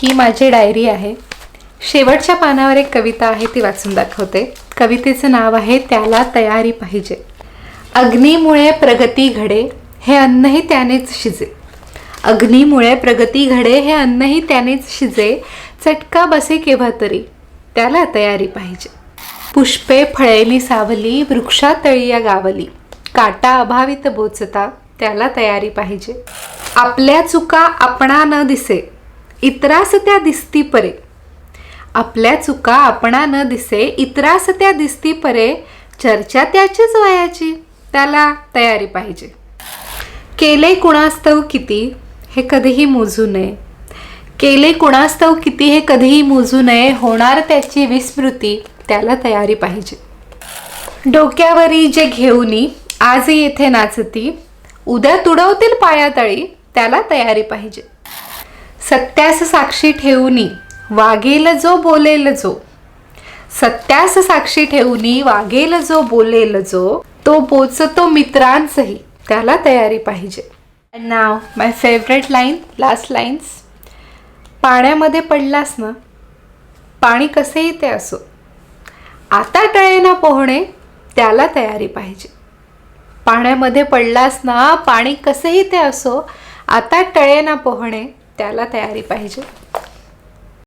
ही माझी डायरी आहे. शेवटच्या पानावर एक कविता आहे, ती वाचून दाखवते. कवितेचं नाव आहे त्याला तयारी पाहिजे. अग्नीमुळे प्रगती घडे, हे अन्नही त्यानेच शिजे. अग्नीमुळे प्रगती घडे, हे अन्नही त्यानेच शिजे. चटका बसे केव्हा तरी, त्याला तयारी पाहिजे. पुष्पे फळेली सावली, वृक्षातळी या गावली. काटा अभावित बोचता, त्याला तयारी पाहिजे. आपल्या चुका आपणा न दिसे, इतरास त्या दिसती परे. आपल्या चुका आपणा न दिसे, इतरास त्या दिसती परे. चर्चा त्याचीच वयाची, त्याला तयारी पाहिजे. केले कुणास्तव किती, हे कधीही मोजू नये. केले कुणास्तव किती, हे कधीही मोजू नये. होणार त्याची विस्मृती, त्याला तयारी पाहिजे. डोक्यावरी जे घेऊनी, आज येथे नाचती. उद्या तुडवतील पायातळी, त्याला तयारी पाहिजे. सत्यास साक्षी ठेवूनी, वागेल जो बोलेल जो. सत्यास साक्षी ठेवूनी, वागेल जो बोलेल जो. तो बोचतो मित्रांचही, त्याला तयारी पाहिजे. And now my favourite line, last lines. पाण्यामध्ये पडलास ना, पाणी कसेही ते असो, आता टळे ना पोहणे, त्याला तयारी पाहिजे. पाण्यामध्ये पडलास ना, पाणी कसेही ते असो, आता टळे ना पोहणे, त्याला तयारी पाहिजे.